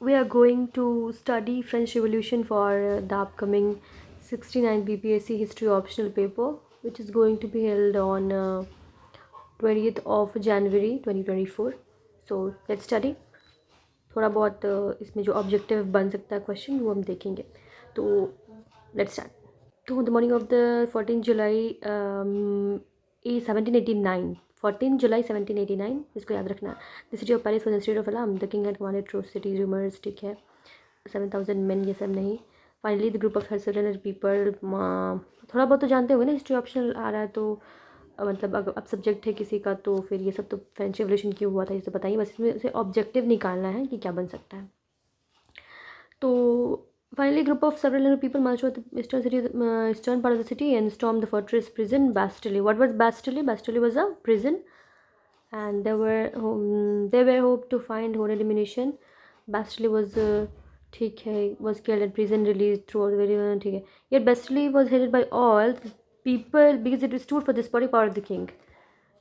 we are going to study French Revolution for the upcoming 69 BPSC History Optional paper, which is going to be held on 20th of January 2024. So let's study. थोड़ा बहुत इसमें जो objective बन सकता है question वो हम देखेंगे. तो लेट्स स्टार्ट. तो द मॉर्निंग ऑफ द 14 जुलाई 1789, 14 जुलाई 1789, इसको याद रखना. The city of Paris was the state of alarm, the king had commanded troops city rumours. ठीक है, 7,000 मैन, ये सब नहीं. फाइनली द ग्रुप ऑफ हर्सरल पीपल. थोड़ा बहुत तो जानते होंगे ना, हिस्ट्री ऑप्शनल आ रहा है तो मतलब अगर अब सब्जेक्ट है किसी का तो फिर ये सब तो फ्रेंच रेवोल्यूशन क्यों हुआ था ये सब बताइए. बस इसमें से ऑब्जेक्टिव निकालना है कि क्या बन सकता है. तो finally group of several hundred people marched to the eastern part of the city and stormed the fortress prison Bastille. What was Bastille? Bastille was a prison, and they were hoped to find holy ammunition. Bastille was ठीक है, was killed at prison, released throughout the very ठीक है. Yet Bastille was hated by all people because it stood for the despotic power of the king.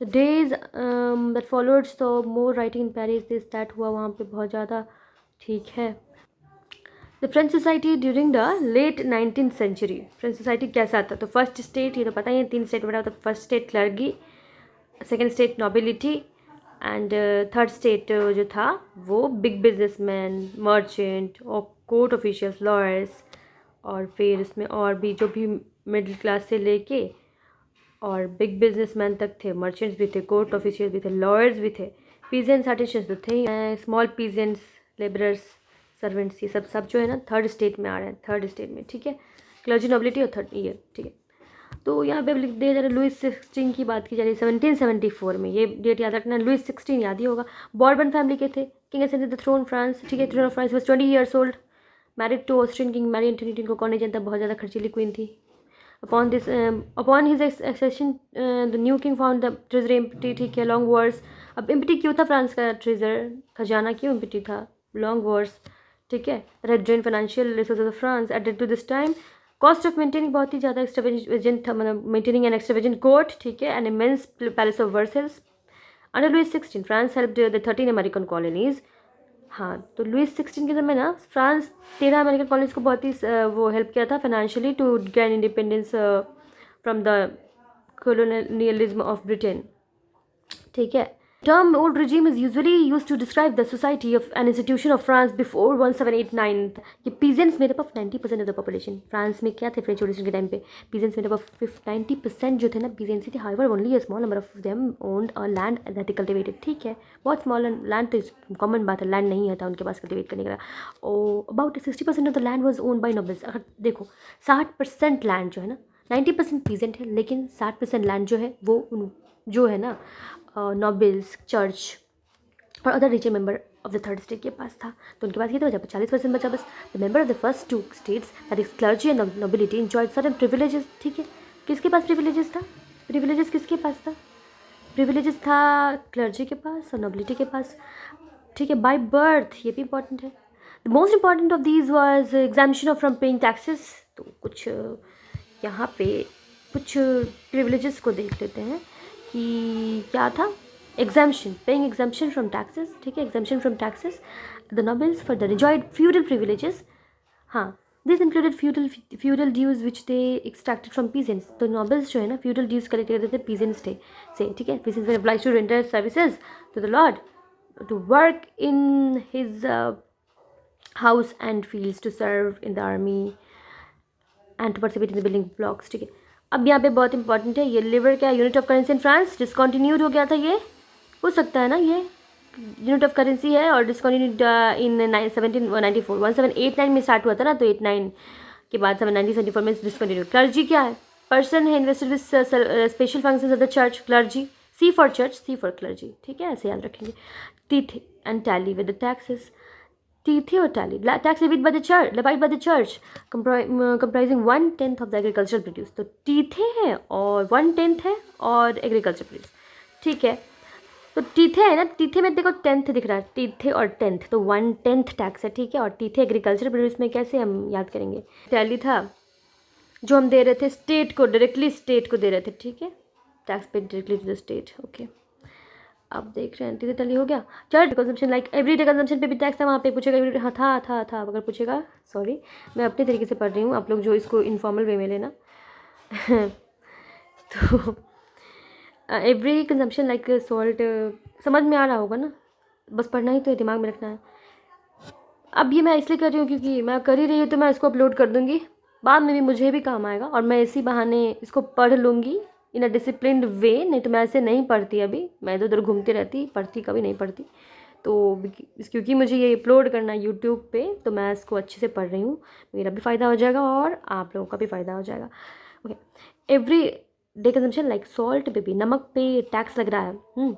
The days that followed saw more writing in Paris. This that हुआ वहाँ पे बहुत ज़्यादा. ठीक है. The French society during the late 19th century. French society कैसा था? तो फर्स्ट स्टेट, ये तो पता ही है, 3 स्टेट बना. तो first state clergy, second state nobility, and third state जो था वो बिग बिजनेसमैन, मर्चेंट और कोर्ट ऑफिशियल्स, लॉयर्स. और फिर इसमें और भी जो भी मिडिल क्लास से लेके और बिग बिजनेसमैन तक थे. मर्चेंट्स भी थे, कोर्ट ऑफिशियल भी थे, लॉयर्स भी थे, पीजेंट्स आर्टिशंस तो थे, स्मॉल पीजेंट्स, लेबरर्स, सर्वेंट्स, ये सब जो है ना थर्ड स्टेट में आ रहे हैं. थर्ड स्टेट में, ठीक है. क्लर्जी, नोबिलिटी और थर्ड ईयर, ठीक है. तो यहाँ पे लिख दिया जा रहा है लुइस 16 की बात की जा रही है 1774 में. ये डेट याद रखना. लुइस 16 याद ही होगा. बॉर्बन फैमिली के थे. King ascended the throne France, ठीक है. Throne of France was 20 years old. Married to Austrian king Marie Antoinette. इनको कौन नहीं जानता, बहुत ज़्यादा खर्चीली क्वीन थी. Upon his accession, the new king found the treasury empty. ठीक है. Long Wars. अब एम्प्टी क्यों था फ्रांस का ट्रेजर, खजाना क्यों एम्प्टी था? लॉन्ग वॉर्स, ठीक है. Red drain financial resources of France added to this time. Cost of maintaining बहुत ही ज़्यादा एक्सट्रावेजेंट था, मतलब मेंटेनिंग एन एक्सट्रावेजेंट कोर्ट, ठीक है. An immense palace of Versailles. Under Louis 16 France helped the 13 American colonies. हाँ, तो लुइस 16 के समय ना फ्रांस 13 अमेरिकन कॉलोनीज को बहुत ही वो हेल्प किया था financially to gain independence from the colonialism of Britain. ठीक है. Term old regime is usually used to describe the society of an institution of France before 1789. ये peasants made up of 90% of the population. France में क्या थे French revolution के time पे? peasants made up of 90% जो थे ना peasants थे. However, only a small number of them owned a land that they cultivated. ठीक है. बहुत small land तो कॉमन बात है, land नहीं था उनके पास कल्टिवेट करने का. और about 60% of the land was owned by nobles. अगर देखो 60% land जो है ना, 90% peasant है लेकिन 60% land जो है वो जो है ना नोबल्स, चर्च और other richer member of the third state के पास था. तो उनके पास ये तो बचा 40% बचा बस. The member of the first 2 states that is clergy and nobility enjoyed certain privileges. ठीक है. किसके पास प्रिविलेजेस था? प्रिविलेजेस किसके पास था? प्रिविलेजेस था क्लर्जी के पास और नोबिलिटी के पास, ठीक है, बाय बर्थ. ये भी इंपॉर्टेंट है. The most important of these was exemption from paying taxes. तो कुछ यहाँ पे कुछ प्रिविलेजेस को देख लेते हैं कि क्या था. Exemption, paying exemption from taxes, ठीक है. Exemption from taxes. The nobles for the enjoyed feudal privileges. हाँ, this included feudal dues which they extracted from peasants. तो नोबल्स जो है ना फ्यूडल ड्यूज कलेक्ट करते थे पीजेंट्स थे से, ठीक है. Peasants were obliged to render services to the lord, to work in his house and fields, to serve in the army and to participate in the building blocks. ठीक है. अब यहाँ पे बहुत इंपॉर्टेंट है ये लिवर क्या unit of currency in France discontinued हो गया था. ये हो सकता है ना, ये यूनिट ऑफ करेंसी है और डिसकॉन्टिन्यूड इन 1789 में स्टार्ट हुआ था ना. तो 89 के बाद 1974 में डिसकॉन्टिन्यूड. क्लर्जी क्या है? पर्सन है invested with special functions of the church. Clergy, C for church, C for clergy, ठीक है. ऐसे याद रखेंगे. Tithe and tally with the taxes. Tithe or tally, tax levied by the church, comprising 1/10 of the agricultural produce. तो टीथे है और 1/10 है और एग्रीकल्चर प्रोड्यूस, ठीक है. तो टीथे है ना, टीथे में देखो 10th दिख रहा है, टीथे और 10th, तो 1/10 टैक्स है, ठीक है. और टीथे एग्रीकल्चर प्रोड्यूस में कैसे हम याद करेंगे? टैली था जो हम दे रहे थे स्टेट को, डायरेक्टली स्टेट को दे रहे थे, ठीक है. Tax paid directly to the state, okay. आप देख रहे हैं धीरे तली हो गया। चल कंजम्पशन लाइक एवरीडे कंजम्पशन पे भी टैक्स था, वहाँ पे पूछेगा everyday, हाँ था अगर पूछेगा। सॉरी मैं अपने तरीके से पढ़ रही हूँ, आप लोग जो इसको इनफॉर्मल वे में लेना। तो एवरी कंजम्पशन लाइक सॉल्ट, समझ में आ रहा होगा ना, बस पढ़ना ही तो है, दिमाग में रखना है। अब ये मैं इसलिए कर रही हूँ क्योंकि मैं कर ही रही हूँ, तो मैं इसको अपलोड कर दूँगी, बाद में भी मुझे भी काम आएगा और मैं इसी बहाने इसको पढ़ लूँगी इन अ डिसिप्लिन्ड वे। नहीं तो मैं ऐसे नहीं पढ़ती, अभी मैं इधर उधर घूमती रहती, पढ़ती कभी नहीं पढ़ती। तो क्योंकि मुझे ये अपलोड करना है यूट्यूब पे, तो मैं इसको अच्छे से पढ़ रही हूँ, मेरा भी फ़ायदा हो जाएगा और आप लोगों का भी फ़ायदा हो जाएगा। Okay, every day consumption like salt पे भी, नमक पे टैक्स लग रहा है,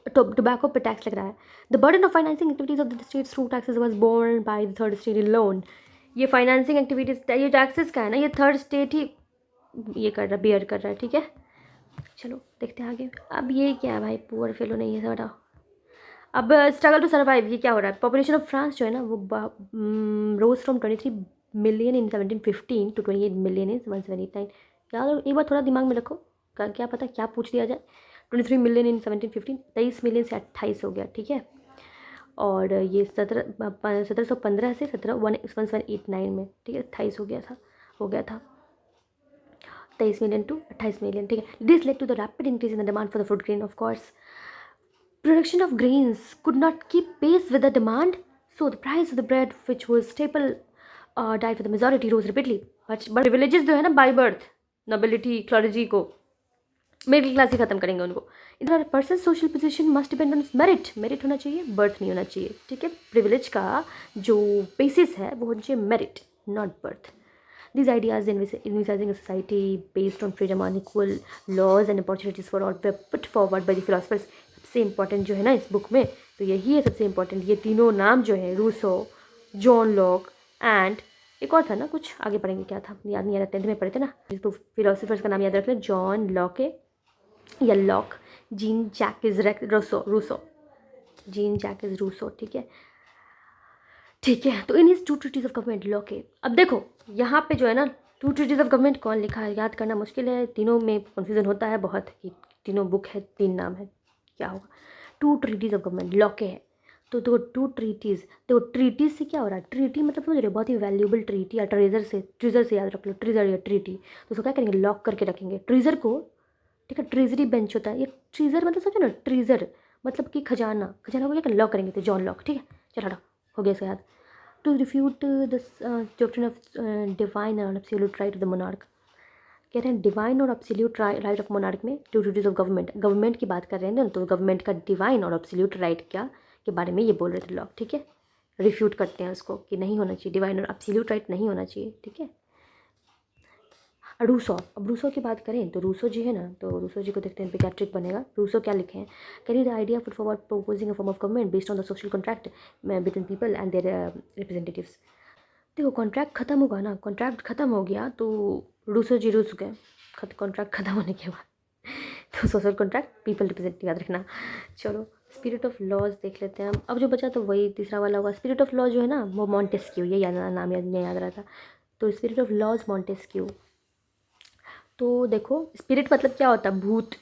टोबैको पे टैक्स लग रहा है। The burden of financing activities of the state through taxes was borne by the third state alone. ये फाइनेंसिंग एक्टिविटीज, ये टैक्सेस का है ना, ये थर्ड स्टेट ही ये कर रहा, बियर कर रहा है, ठीक है। चलो देखते हैं आगे। अब ये क्या है भाई, पुअर फेलो नहीं है, हटाओ। अब स्ट्रगल टू सर्वाइव, ये क्या हो रहा है। पॉपुलेशन ऑफ फ्रांस जो है ना वो rose from 23 million in 1715 to 28 million in 1789। यार एक बार थोड़ा दिमाग में रखो, क्या पता क्या पूछ दिया जाए। 23 मिलियन इन 1715, 23 मिलियन से 28 हो गया, ठीक है। और ये 1715 से 1789 में, ठीक है, 28 हो गया था 23 मिलियन टू 28 मिलियन, ठीक है। This led to the rapid increase in the demand for the food grain, of course production of grains could not keep pace with the demand, so the price of the bread, which was staple diet for the majority, rose rapidly. But privileges जो है ना by birth, nobility, clergy को, middle class ही खत्म करेंगे उनको। इधर person social position must depend on merit, merit होना चाहिए, बर्थ नहीं होना चाहिए, ठीक है। प्रिविलेज का जो बेसिस है वो होना चाहिए merit, not birth. These ideas envisaging a society based on freedom and equal laws and opportunities for all were put forward by the philosophers. सबसे इम्पॉर्टेंट जो है ना इस बुक में, तो यही है सबसे इम्पॉर्टेंट। ये तीनों नाम जो है, रूसो, जॉन लॉक एंड एक और था ना, कुछ आगे पढ़ेंगे, क्या था याद नहीं आ रहा, 10th में पढ़े थे ना। तो फिलोसफर्स का नाम याद रख लें, जॉन लॉक या Locke, Jean Jacques Rousseau, Jean Jacques Rousseau, ठीक है, ठीक है। तो in his two treatises of government law के, अब देखो यहाँ पे जो है ना टू ट्रीटीज ऑफ गवर्नमेंट कौन लिखा है, याद करना मुश्किल है, तीनों में कन्फ्यूजन होता है बहुत कि तीनों बुक है, 3 नाम है, क्या होगा। Two treatises of government law के है, तो देखो टू ट्रीटीज, देखो ट्रीटीज से क्या हो रहा है, ट्रीटी मतलब समझ रहे हो, बहुत ही वैल्यूबल ट्रीटी, या ट्रीजर से याद रख लो, ट्रीजर या ट्रीटी, तो उसको क्या करेंगे, लॉक करके रखेंगे ट्रीजर को, ठीक है। ट्रेजरी बेंच होता है, ये ट्रीजर मतलब समझो ना, ट्रीजर मतलब कि खजाना, खजाना को क्या लॉक करेंगे, तो जॉन लॉक, ठीक है। चलो हटा, हो गया इसका याद। To refute this doctrine of divine और absolute right of the monarch, कह रहे हैं डिवाइन और एब्सोल्यूट राइट ऑफ मोनार्क में टू ड्यूटीज ऑफ गवर्नमेंट की बात कर रहे हैं ना, तो गवर्नमेंट का डिवाइन और एब्सोल्यूट राइट क्या के बारे में ये बोल रहे थे लॉक, ठीक है। रिफ्यूट करते हैं उसको कि नहीं होना चाहिए, डिवाइन और एब्सोल्यूट राइट नहीं होना चाहिए, ठीक है। रूसो, अब रूसो की बात करें तो रूसो जी है ना, तो रूसो जी को देखते हैं क्या ट्रिक बनेगा। रूसो क्या लिखे हैं, carry the idea put forward proposing a form of government based on the social contract between people and their representatives. देखो कॉन्ट्रैक्ट खत्म होगा ना, कॉन्ट्रैक्ट खत्म हो गया तो रूसो जी रूस गए, कॉन्ट्रैक्ट खत्म होने के बाद तो सोशल कॉन्ट्रैक्ट पीपल रिप्रेजेंटेटिव याद रखना। चलो स्पिरिट ऑफ लॉज देख लेते हैं हम, अब जो बचा तो वही तीसरा वाला होगा। स्पिरिट ऑफ लॉ जो है ना वो मॉन्टेस्क्यू, ये नाम याद रहा था, तो स्पिरिट ऑफ लॉज मॉन्टेस्क्यू। तो देखो स्पिरिट मतलब क्या होता है, भूत,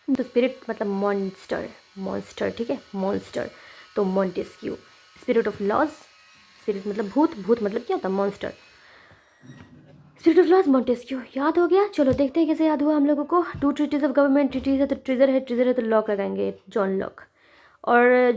तो स्पिरिट मतलब मॉन्स्टर, ठीक है, मॉन्स्टर, तो Montesquieu. Spirit of laws, spirit मतलब भूत, भूत मतलब क्या होता है, monster. Spirit of laws Montesquieu याद हो गया। चलो देखते हैं कैसे याद हुआ हम लोगों को। Two treatises of government, treatises है तो ट्रीजर है तो लॉक लगाएंगे, जॉन लॉक। और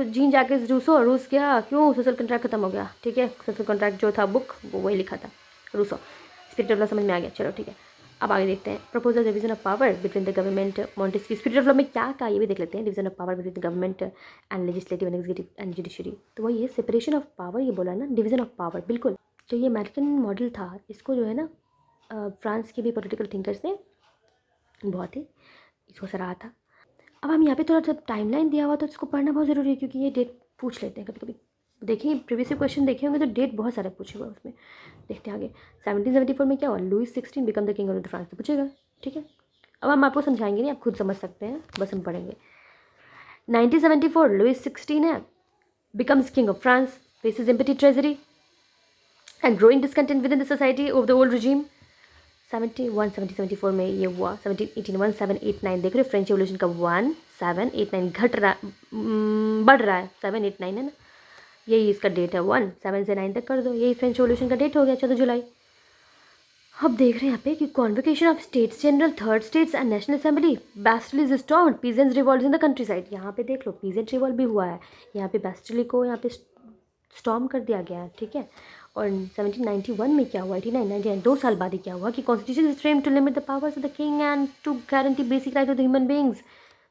जीन जैकिस रूसो, रूस गया क्यों, सोशल कॉन्ट्रैक्ट खत्म हो गया, ठीक है। सोशल कॉन्ट्रैक्ट जो था बुक वो वही लिखा था, रूसो। स्पिरिट ऑफ लॉ समझ में आ गया, चलो ठीक है। अब आगे देखते हैं proposal division of power between the government, Montesquieu. Spirit of law में क्या का ये भी देख लेते हैं, division of power between the government and legislative and executive and judiciary. तो वही है सेपरेशन ऑफ पावर, ये बोला ना, डिवीजन ऑफ पावर, बिल्कुल। जो ये अमेरिकन मॉडल था, इसको जो है ना फ्रांस के भी पॉलिटिकल थिंकर्स ने बहुत ही इसको सराहा था। अब हम यहाँ पे थोड़ा सा टाइमलाइन दिया हुआ तो इसको पढ़ना बहुत ज़रूरी है, क्योंकि ये डेट पूछ लेते हैं कभी कभी। देखें प्रीवियस क्वेश्चन देखे होंगे तो डेट बहुत सारे पूछे हुए उसमें। देखते हैं आगे। 1774 में क्या हुआ, Louis 16 become the king of the France, तो पूछेगा, ठीक है। अब हम आपको समझाएंगे नहीं, आप खुद समझ सकते हैं, बस हम पढ़ेंगे। 1974 लुइस 16 है, becomes king of France, faces empty treasury and growing discontent with in the society of the old regime. 1774 में ये हुआ। 1789 देख रहे हो, फ्रेंच रेवोल्यूशन का 1 789 घट रहा, बढ़ रहा है, 789 है ना, यही इसका डेट है। 1 7 से 9 तक कर दो, यही फ्रेंच रेवोल्यूशन का डेट हो गया 14 जुलाई। अब देख रहे हैं यहाँ पे कि convocation of states general, third states and national assembly, Bastille is stormed, peasants revolt in the country side. यहाँ पे देख लो पीजेंट रिवॉल्ट भी हुआ है, यहाँ पे बैस्टिल को यहाँ पे स्टॉर्म कर दिया गया है, ठीक है। और 1791 में क्या हुआ, 89 2 साल बाद ही क्या हुआ कि constitution is framed to limit the powers of the king and to guarantee basic right of the human beings.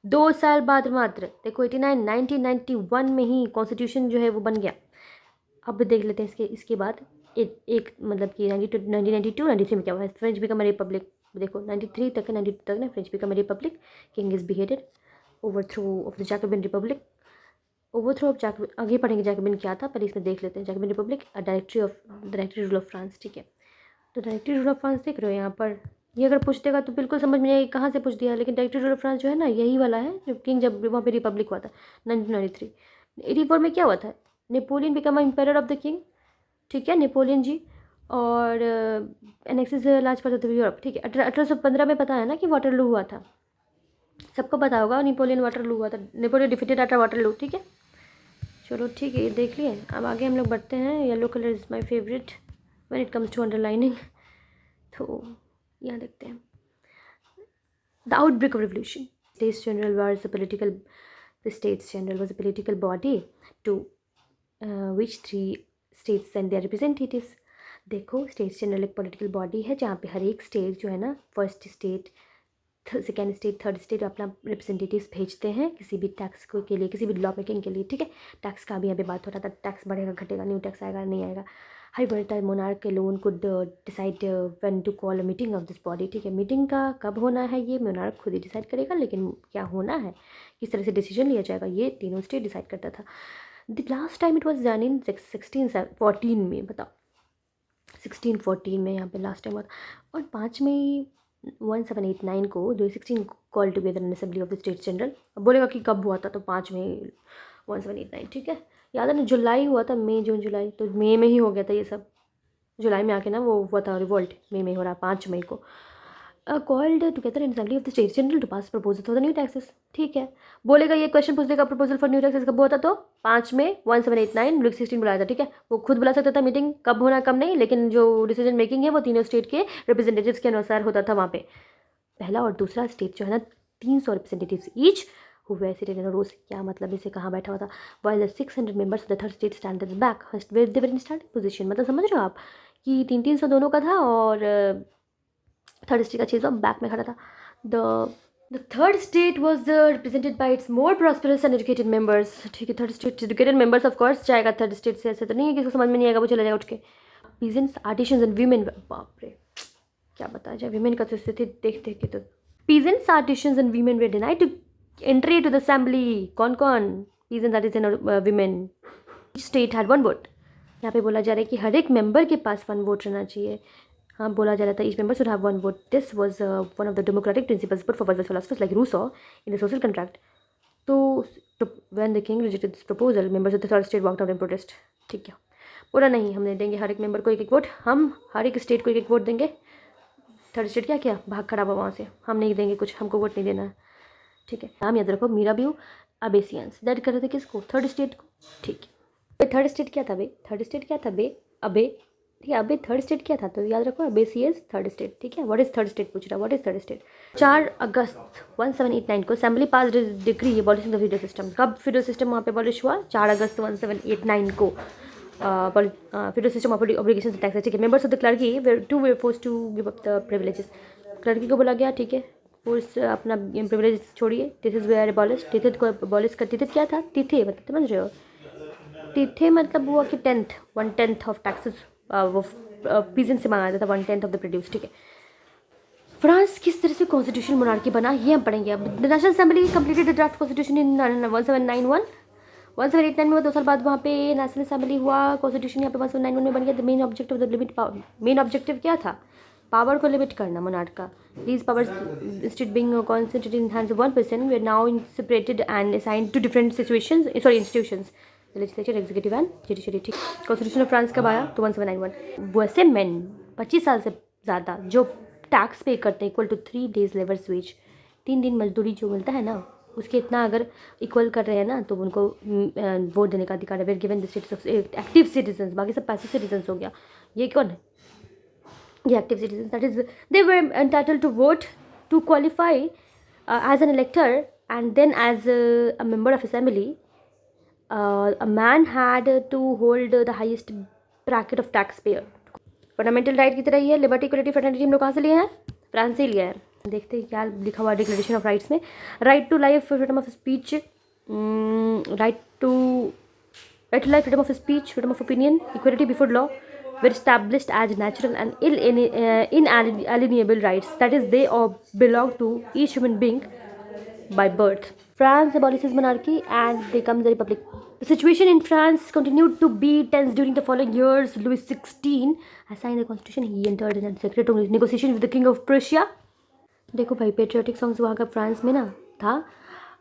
2 साल बाद मात्र, देखो 1991 में ही कॉन्स्टिट्यूशन जो है वो बन गया। अब देख लेते हैं इसके बाद एक मतलब कि 1992 में क्या हुआ है, फ्रेंच बिकम अ रिपब्लिक। देखो 93 तक 92 तक ना, French become a republic, king is beheaded, overthrow of the Jacobian Republic, overthrow of Jacobian, आगे पढ़ेंगे जैकोबिन क्या था, पहले इसमें देख लेते हैं। Jacobian Republic, directory rule of France, ठीक है। तो डायरेक्टरी रूल ऑफ फ्रांस देख रहे हो यहाँ पर, ये अगर पूछ देगा तो बिल्कुल समझ में आएगी कहाँ से पूछ दिया, लेकिन डायरेक्टरी रूल ऑफ फ्रांस जो है ना, यही वाला है जो किंग जब वहाँ पे रिपब्लिक हुआ था 1993। 84 में क्या हुआ था, Napoleon become empire of the king, ठीक है, नेपोलियन जी, और annexes large part of Europe, ठीक है। 1815 में पता है ना कि वाटरलू हुआ था, सबको पता होगा नेपोलियन वाटरलू हुआ था, नेपोलियन डिफीटेड आफ्टर वाटरलू, ठीक है। चलो ठीक है, ये देख लिए। अब आगे हम लोग बढ़ते हैं। Yellow colour is my favourite when it comes to underlining, तो यहाँ देखते हैं। The outbreak of revolution, states general was a political, the states general was a political body to which 3 states and their representatives. देखो states general एक political body है जहाँ पे हर एक स्टेट जो है ना, first state, second state, third state अपना रिप्रेजेंटेटिव्स भेजते हैं किसी भी टैक्स को के लिए, किसी भी लॉ मेकिंग के लिए, ठीक है। टैक्स का भी यहाँ पे बात हो रहा था, टैक्स बढ़ेगा घटेगा, न्यू टैक्स आएगा नहीं आएगा। High volatile monarch lone could decide when to call a meeting of this body, ठीक है। मीटिंग का कब होना है ये मोनार्क खुद ही डिसाइड करेगा, लेकिन क्या होना है, किस तरह से डिसीजन लिया जाएगा, ये तीनों स्टेट डिसाइड करता था। The last time it was done in 1614 में, बताओ 1614 में यहाँ पे लास्ट टाइम हुआ था। और 5 मई 1789 को 2016 call together in assembly of the states general. अब बोलेगा कि कब हुआ था, तो 5 मई 1789, ठीक है। याद है ना, जुलाई हुआ था, मई जून जुलाई, तो मई में ही हो गया था ये सब, जुलाई में आके ना वो हुआ था रिवोल्ट, मई में हो रहा 5 मई को। Called together in assembly of the states general to pass proposal for the new taxes, ठीक है। बोलेगा ये क्वेश्चन पूछ देगा, प्रपोजल फॉर न्यू टैक्सेस कब हुआ था, तो 5 मई 1789 लुक 16 बुलाया था, ठीक है। वो खुद बुला सकता था मीटिंग, कब होना कब नहीं, लेकिन जो डिसीजन मेकिंग है वो तीनों स्टेट के रिप्रेजेंटेटिव्स के अनुसार होता था वहाँ पे। पहला और दूसरा स्टेट जो है ना, 300 representatives each who were seated in a row. क्या मतलब, इसे कहाँ बैठा हुआ था। While the 600 members of the third state stand at the back, first where they were in starting position. मतलब समझ रहे हो आप कि 300 दोनों का था, और थर्ड स्टेट का 600 बैक में खड़ा था। The third state was represented by it's more prosperous and educated members, ठीक है। Third state educated members of course जाएगा थर्ड स्टेट से, ऐसे तो नहीं है कि इसको समझ में नहीं आएगा वो चला जाएगा उठ के। पीजेंट्स, आर्टिशंस एंड वीमेन, बाप रे क्या बताया जाए, वीमेन का तो स्थिति देख देख के तो। Peasants, artisans and women were denied to entry to the assembly. कौन कौन, पीजेंट्स, आर्टिशन और वीमेन। State had 1 vote. यहाँ पे बोला जा रहा है कि हर एक मेंबर के पास 1 वोट रहना चाहिए। हाँ, बोला जा रहा था each member should have 1 vote. This was one of the democratic principles put forward by philosophers like Rousseau in the social contract. तो when the king rejected this proposal, members of the third state walked out in protest, ठीक है। बोला नहीं, हमने देंगे हर एक member को 1-1 vote, हम हर एक स्टेट को 1-1 वोट देंगे। थर्ड स्टेट क्या किया, भाग खड़ा हुआ वहाँ से, हम नहीं देंगे कुछ, हमको वोट नहीं देना है, ठीक है। नाम याद रखो, मीराबियो अबेसियंस, दैट कर रहे थे किसको, थर्ड स्टेट को, ठीक है। थर्ड स्टेट क्या था बे, थर्ड स्टेट क्या था बे, अबे, ठीक है। अबे थर्ड स्टेट क्या था, तो याद रखो अबेसियस थर्ड स्टेट, ठीक है। व्हाट इज थर्ड स्टेट पूछ रहा, व्हाट इज थर्ड स्टेट। 4 अगस्त 1789 को assembly pass degree abolishing the feudal system. कब फ्यूडल सिस्टम वहाँ पे अबॉलिश हुआ, 4 अगस्त 1789 को। फ्यूडल सिस्टम ऑब्लिगेशन टैक्स, ठीक है। Members of the clergy too were force to give up the privileges. Clergy को बोला गया, ठीक है, फोर्स अपना प्रिविलेज छोड़िए। टिथिस वेयर अबॉलिश, टिथित को अबॉलिश कर, टिथित क्या था, तिथे मतलब समझ रहे हो, तिथे मतलब हुआ कि 1/10 ऑफ टैक्सेस वो पीजेंट से मांगा जाता था, 1/10 ऑफ द प्रोड्यूस, ठीक है। फ्रांस किस तरह से कॉन्स्टिट्यूशन मोनार्की बना, ये हम पढ़ेंगे अब। The national assembly completed the draft constitution in 1791। 1789 में 2 साल बाद वहाँ पे नेशनल असेंबली हुआ, कॉन्स्टिट्यूशन यहाँ पे 1791 में बन गया। The main objective of the limit power, main objective क्या था, पावर को लिमिट करना मोनार्क का। These powers instead being concentrated in hands of 1 person were now separated and assigned to different situations, sorry institutions, legislature, executive and judiciary, ठीक। Constitution of France कब आया, तो 1791। वैसे मेन 25 साल से ज़्यादा जो टैक्स पे करते हैं equal to 3 days labour's wage, 3 दिन मजदूरी जो मिलता है ना, उसके इतना अगर इक्वल कर रहे हैं ना तो उनको वोट देने का अधिकार है। Were given the status of active citizen, बाकी सब पैसिव सिटीजन हो गया। ये कौन है? ये active citizen, that is they were entitled to vote to qualify as an elector, and then as a member of assembly, a man had to hold the highest bracket of taxpayer. Fundamental right की तरह ही है। Liberty, equality, fraternity हम लोग कहाँ से लिए हैं? France से ही लिया है। देखते हैं क्या लिखा हुआ डिक्लेरेशन ऑफ राइट्स में। Right to life, freedom of speech, right to life, freedom of speech, freedom of opinion, equality before law were established as natural and inalienable rights, that is they all belong to each human being by birth. France abolishes monarchy and becomes a republic. The situation in France continued to be tense during the following years. Louis XVI has signed the constitution. He entered in secret negotiation with the king of Prussia. देखो भाई, patriotic songs वहाँ का France में ना था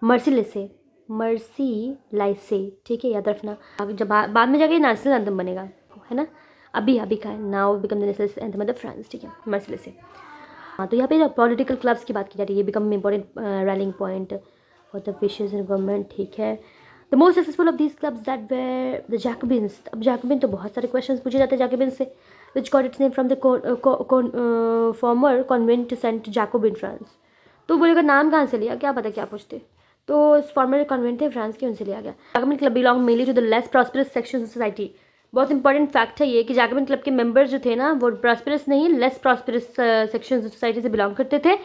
mercy लाइसे, ठीक है, याद रखना। जब बाद में जाके नेशनल एंथम बनेगा, है ना। अभी का है, now become the national anthem of the France, ठीक है, मर्सी से। हाँ, तो यहाँ पे प्रॉलिटिकल क्लब्स की बात की जा रही है। ये become important rallying point for the wishes in government, ठीक है। The most successful of these clubs that were the Jacobins. अब जैकोबिन तो बहुत सारे क्वेश्चन पूछे जाते हैं जैकोबिन से, which got its name from the former convent saint Jacobin France. तो बोलेगा नाम कहाँ से लिया, क्या पता क्या पूछते। तो फॉर्मर कॉन्वेंट थे फ्रांस के, उनसे लिया गया। Jacobin club belong mainly to the less prosperous section of society. बहुत इंपॉर्टेंट फैक्ट है ये कि जैकोबिन क्लब के मेंबर्स जो थे ना वो प्रॉस्परस नहीं, less prosperous section of society से बिलोंग करते थे।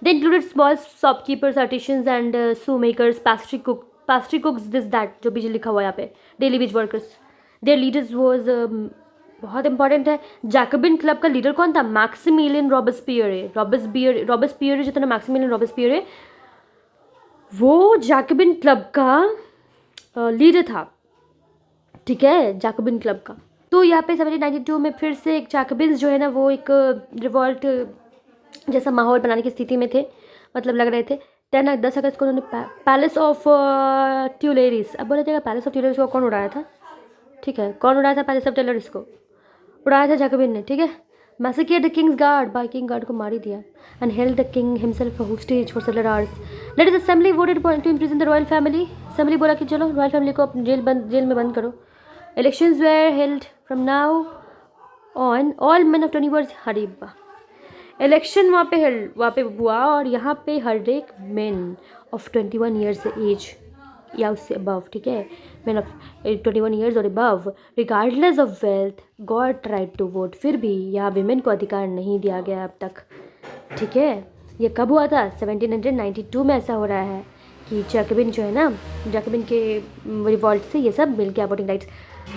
They included small shopkeepers, artisans and shoemakers, pastry cooks, this that, जो भी लिखा हुआ है यहाँ पे, daily wage workers. Their leaders was, बहुत इंपॉर्टेंट है, जैकोबिन क्लब का लीडर कौन था? मैक्सिमिलियन रॉबेस्पियरे जो था ना, मैक्सिमिलियन रॉबेस्पियरे, वो जैकोबिन क्लब का लीडर था, ठीक है, जैकोबिन क्लब का। तो यहाँ पे 1792 में फिर से एक जैकोबिन्स जो है ना वो एक रिवॉल्ट जैसा माहौल बनाने की स्थिति में थे, मतलब लग रहे थे। 10 अगस्त को उन्होंने पैलेस ऑफ ट्यूलेरिस, अब बोला जाएगा पैलेस ऑफ ट्यूलेरिस को कौन उड़ाया था, ठीक है, कौन उड़ाया था पैलेस ऑफ ट्यूलेरिस को? उड़ाया था जैकोबिन ने, ठीक है। मैसेकेड द किंग्स गार्ड, बाय किंग गार्ड को मार ही दिया। And held the king himself hostage for several hours. Later the assembly voted to imprison the royal family. Assembly बोला कि चलो रॉयल फैमिली को जेल में बंद करो। Elections were held from now on. All men of 20 years, Hariba election वहाँ पे हुआ और यहाँ पे हर एक मैन ऑफ 21 ईयर्स एज या उससे अबव, ठीक है, मैन ऑफ 21 ईयर्स और above, regardless of wealth, got right to vote. फिर भी यहाँ विमेन को अधिकार नहीं दिया गया अब तक, ठीक है। ये कब हुआ था? 1792 में ऐसा हो रहा है कि जैकोबिन जो है ना, जैकोबिन के रिवॉल्ट से ये सब मिल गया voting rights.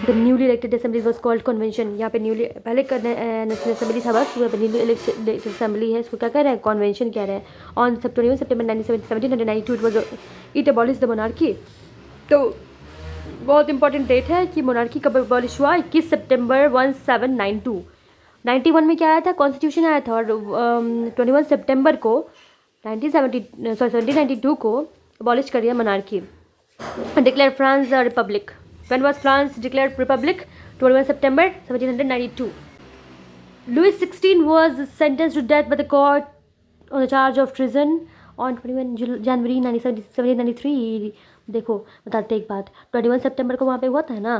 The newly elected assembly was called convention. यहाँ पे न्यूली पहले नेशनल असेंबली था बस, यहाँ पे न्यूली इलेक्टेड असेंबली है, इसको क्या कह रहे हैं? कन्वेंशन कह रहे हैं। On September 1792 it abolish the monarchy. तो बहुत इंपॉर्टेंट डेट है कि मोनार्की कब अबॉलिश हुआ, 21 सितंबर 1792। 91 में क्या आया था? कॉन्स्टिट्यूशन आया था, और 21 सितंबर को 1792 को अबॉलिश कर दिया monarchy. Declare France Republic. When was France declared republic? 21 September 1792. Louis XVI was sentenced to death by the court on the charge of treason on 21 January 1793. देखो बताते एक बात, 21 सितंबर को वहाँ पे हुआ था ना,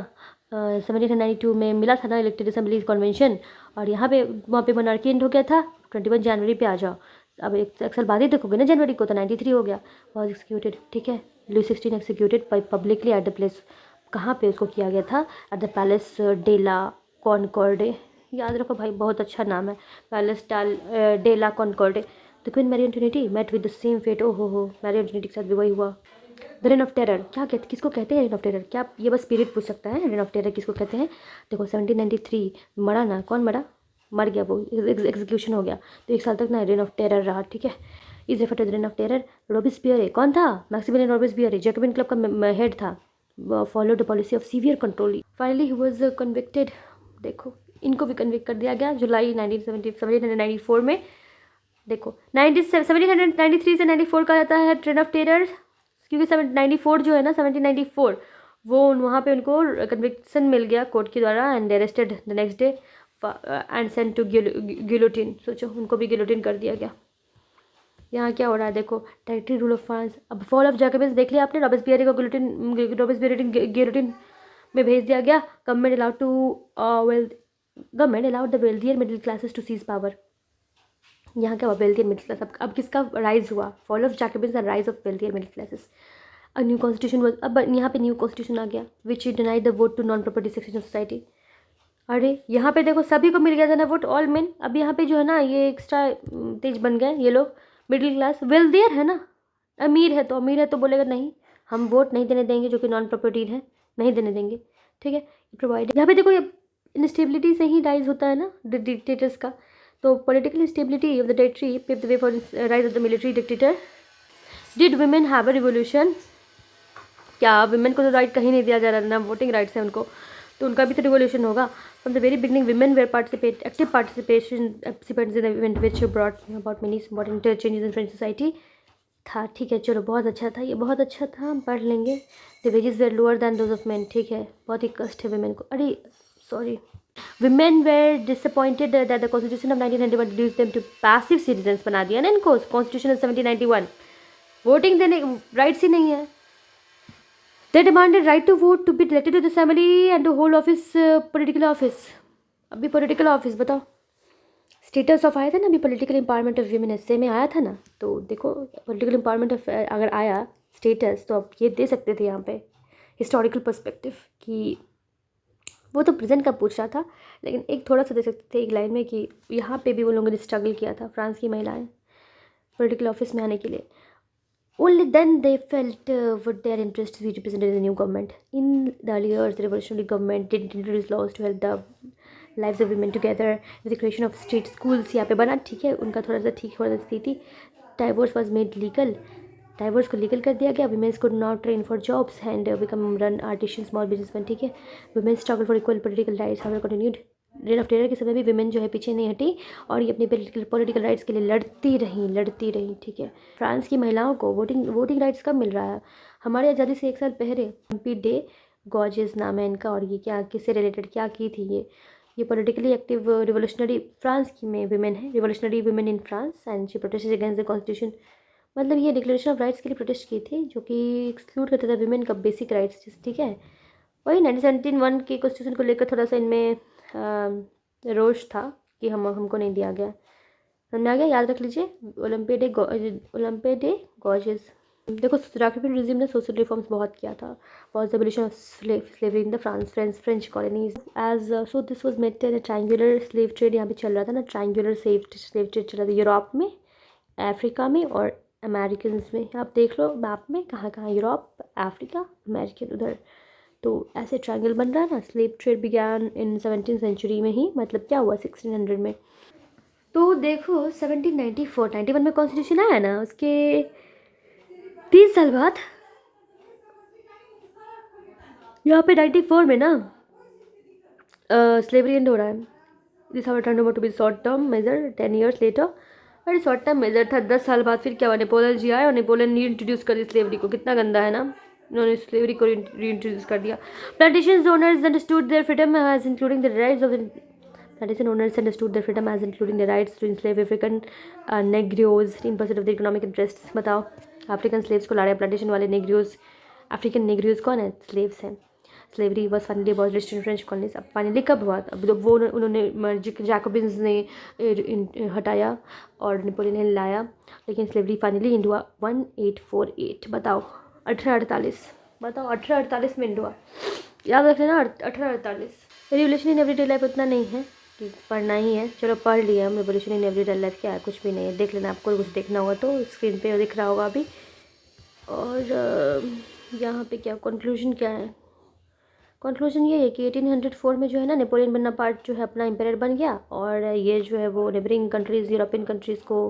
1792 में मिला था ना इलेक्टेड असेंबली कन्वेंशन, और यहाँ पे वहाँ पे मोनार्की एंड हो गया था 21 जनवरी पे आ जाओ। अब एक साल बाद ही देखोगे ना जनवरी को, तो 93 हो गया, वॉज एक्सिक्यूटेड, ठीक है। Louis 16 executed by publicly at the place, कहाँ पे उसको किया गया था? At the palace de la Concorde. याद रखो भाई, बहुत अच्छा नाम है, palace de la Concorde. The queen Marie Antoinette met with the same fate. ओ हो, मैरी एंटोनिटी के साथ भी वही हुआ। द रेन ऑफ टेरर, क्या कहते, किसको कहते हैं रेन ऑफ टेरर? क्या ये बस स्पिरिट पूछ सकता है, रेन ऑफ टेरर किसको कहते हैं? देखो 1793 मरा ना, कौन मरा? मर गया वो, एग्जीक्यूशन हो गया, तो 1 साल तक ना रेन ऑफ टेरर रहा, ठीक है। Is refer to the reign of terror. Robespierre कौन था? मैक्सिमिलियन रॉबेस्पियरे, जैकोबिन क्लब का हेड था, followed a policy of severe control. Finally he was convicted। देखो इनको भी कन्विक्ट कर दिया गया जुलाई 1794 में। देखो 1793 से 94 का आता है ट्रेन ऑफ टेरर, क्योंकि 1794 जो है ना 1794 वो वहाँ पे उनको कन्विक्शन मिल गया कोर्ट के द्वारा, and arrested the next day and sent to guillotine. सोचो उनको भी गिलोटिन कर दिया गया। यहाँ क्या हो रहा है देखो, टेरिटरी रूल ऑफ फ्रांस। अब फॉल ऑफ जैकोबिन्स देख लिया आपने, रॉबेस्पियर को गिलोटिन में भेज दिया गया। Government allowed to well government allowed the wealthier middle classes to seize power. यहाँ क्या हुआ, वेल्थियर मिडिल क्लास। अब किसका राइज हुआ, fall of Jacobins and rise of wealthier middle classes. A new constitution was, अब यहाँ पे न्यू कॉन्स्टिट्यूशन आ गया which denied the vote to non property section of society. अरे यहाँ पे देखो सभी को मिल गया था ना वोट, ऑल मेन। अब यहाँ पे जो है ना ये एक्स्ट्रा तेज बन गए ये लोग, मिडिल क्लास वेल्थियर है ना, अमीर है तो बोलेगा नहीं हम वोट नहीं देने देंगे, जो कि नॉन प्रॉपर्टी है नहीं देने देंगे, ठीक है। प्रोवाइड यहाँ पे देखो ये इंस्टेबिलिटी से ही राइज होता है ना डिक्टेटर्स का। तो political instability of the territory paved the way for rise of the military dictator. Did women have a revolution, क्या वुमेन को तो राइट कहीं नहीं दिया जा रहा, ना वोटिंग राइट्स है उनको, तो उनका भी तो रिवोल्यूशन होगा। From the very beginning women were active participants in the event which brought about many important changes in French society था, ठीक है। चलो बहुत अच्छा था, ये बहुत अच्छा था, हम पढ़ लेंगे। The wages were lower than those of man, ठीक है, बहुत ही कष्ट है वुमेन को। अरे sorry, women were disappointed that the constitution of 1991 reduced them to passive citizens बना दिया ना इनको कॉन्स्टिट्यूशन ऑफ 1791, वोटिंग देने राइट्स ही नहीं है। They demanded right to vote, to be elected to the assembly and to hold office, political office। अभी political office बताओ, status of आया था ना अभी, पॉलिटिकल एम्पावरमेंट ऑफ वीमेन एस्से में आया था ना, तो देखो पॉलिटिकल एम्पावरमेंट ऑफ अगर आया स्टेटस तो अब ये दे सकते थे यहाँ पे हिस्टोरिकल पर्सपेक्टिव कि वो तो प्रेजेंट का पूछ रहा था, लेकिन एक थोड़ा सा दे सकते थे एक लाइन में कि यहाँ पे भी वो लोगों ने स्ट्रगल किया था, फ्रांस की महिलाएं पॉलिटिकल ऑफिस में आने के लिए। Only then they felt would their interests be represented in the new government. In the early years, the revolutionary government did introduce laws to help the lives of women together with the creation of state schools। यहाँ पे बना, ठीक है, उनका थोड़ा सा ठीक हो रही थी। Divorce was made legal, divorce को लीगल कर दिया गया। Women's could not train for jobs and become run artisan small businessman, ठीक है। Women's struggle for equal political rights however continued. Reign of terror के समय भी वुमेन जो है पीछे नहीं हटी और ये अपने पॉलिटिकल राइट्स के लिए लड़ती रही, ठीक है। फ्रांस की महिलाओं को वोटिंग राइट्स कब मिल रहा है, हमारे आज़ादी से 1 साल पहले। एम्पी डे गॉर्जेस नाम है इनका, और ये क्या किससे रिलेटेड क्या की थी ये पॉलिटिकली एक्टिव रिवोल्यूशनरी फ्रांस की में वुमेन है, revolutionary women in France and she protested against the constitution. मतलब ये डिक्लेरेशन ऑफ राइट्स के लिए प्रोटेस्ट की थी जो कि एक्सक्लूड करता था वुमेन का बेसिक राइट्स, ठीक है। वही 1971 के कॉन्स्टिट्यूशन को लेकर थोड़ा सा इनमें रोष था कि हमको नहीं दिया गया, समझ आ गया, याद रख लीजिए। Olympe de Gouges. देखो राफ्रिकन रिजिम ने सोशल रिफॉर्म्स बहुत किया था, was abolition of slavery in the French colonies as so this was met in triangular slave trade. यहाँ पे चल रहा था ना, ट्रायंगुलर स्लेव ट्रेड चल रहा था यूरोप में, अफ्रीका में और अमेरिकन में। आप देख लो मैप में कहाँ कहाँ यूरोप, अफ्रीका, अमेरिकन उधर, तो ऐसे ट्रायंगल बन रहा है ना। Slave trade began in 17th century में ही, मतलब क्या हुआ 1600 में। तो देखो 1791 में कॉन्स्टिट्यूशन आया ना, उसके 30 साल बाद यहाँ पे 94 में ना स्लेवरी एंड हो रहा है। This how turn over to be short term measure 10 years later. अरे शॉर्ट टर्म मेजर था 10 साल बाद, फिर क्या हुआ, नेपोलियन जी आया और नेपोलियन ने इंट्रोड्यूस कर दी स्लेवरी को। कितना गंदा है ना, उन्होंने स्लेवरी को रीइंट्रोड्यूस कर दिया। Plantation owners understood their freedom as including the rights of plantation owners understood their freedom as including the rights to enslave African negroes in pursuit of their economic interests। बताओ, African slaves को ला रहे हैं plantation वाले नेग्रियोज। African नेग्रियोज कौन है, slaves हैं। Slavery was finally abolished in French colonies. अब finally कब हुआ, अब तो वो उन्होंने जैकोबिन्स ने हटाया और नेपोलियन ने लाया, लेकिन स्लेवरी फाइनली इंड हुआ 1848। बताओ 1848, बताओ 1848 में इंड हुआ, याद रख लेना 1848। रेवोल्यूशन इन एवरीडे लाइफ उतना नहीं है कि पढ़ना ही है, चलो पढ़ लिया हम। रेवोल्यूशन इन एवरीडे लाइफ क्या है, कुछ भी नहीं है, देख लेना, आपको कुछ देखना होगा तो स्क्रीन पे दिख रहा होगा अभी। और यहाँ पे क्या कंक्लूजन क्या है, कंक्लूजन ये है कि 1804 में जो है ना नेपोलियन बोनापार्ट जो है अपना एम्पायर बन गया, और ये जो है वो नेबरिंग कंट्रीज़ यूरोपियन कंट्रीज़ को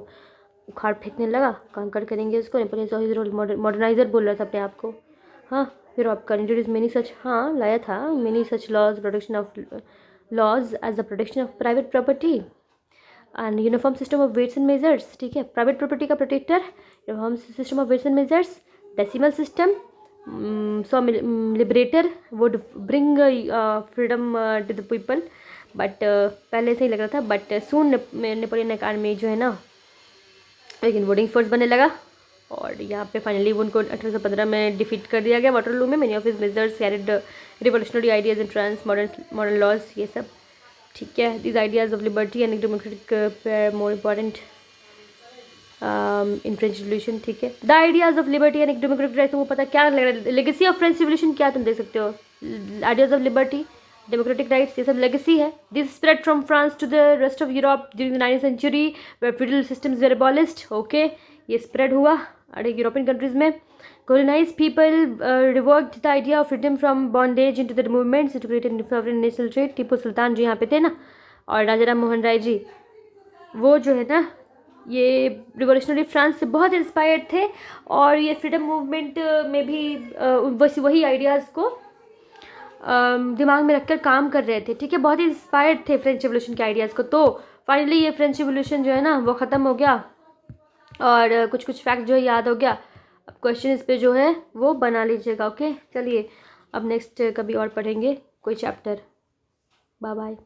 उखाड़ फेंकने लगा, कांकर करेंगे इसको। नेपोलियन मॉडर्नाइजर बोल रहा था अपने आप को, हाँ। यूरोप का इंट्रोड्यूस मेनी सच, हाँ लाया था, many such laws, protection of laws as the protection of private property and uniform system of weights and measures, ठीक है। प्राइवेट प्रॉपर्टी का protector, uniform system of weights and measures, decimal system, so liberator would bring freedom to the people. But पहले से ही लग रहा था, but soon Napoleon army जो है ना लेकिन वोटिंग फोर्स बनने लगा और यहाँ पे फाइनली उनको 1815 में डिफीट कर दिया गया वाटरलू में। Many of his measures carried revolutionary ideas in France, modern laws, ये सब ठीक है। These ideas of liberty and democratic more important in French revolution, ठीक है। The ideas of liberty and democratic right, तुमको पता क्या लग रहा है? लेगेसी ऑफ फ्रेंच रिवोल्यूशन क्या तुम देख सकते हो? Ideas of liberty, democratic rights, ये सब लेगेसी है। This spread from France to the rest of Europe during the 9th century where feudal systems were abolished, okay. ये स्प्रेड हुआ अरे यूरोपियन कंट्रीज में। colonized people revoked the idea of freedom from bondage into the movements to create a sovereign national state। Tipu Sultan जो यहाँ पे थे ना, और राजा राम मोहन राय जी, वो जो है ना ये रिवोल्यूशनरी फ्रांस से बहुत इंस्पायर्ड थे और ये फ्रीडम मूवमेंट में भी वही आइडियाज़ को दिमाग में रखकर काम कर रहे थे, ठीक है। बहुत ही इंस्पायर्ड थे फ्रेंच रिवोल्यूशन के आइडियाज़ को। तो फाइनली ये फ्रेंच रिवोल्यूशन जो है ना वो ख़त्म हो गया और कुछ कुछ फैक्ट जो है याद हो गया। अब क्वेश्चन इस पे जो है वो बना लीजिएगा, ओके। चलिए अब नेक्स्ट कभी और पढ़ेंगे कोई चैप्टर। Bye bye.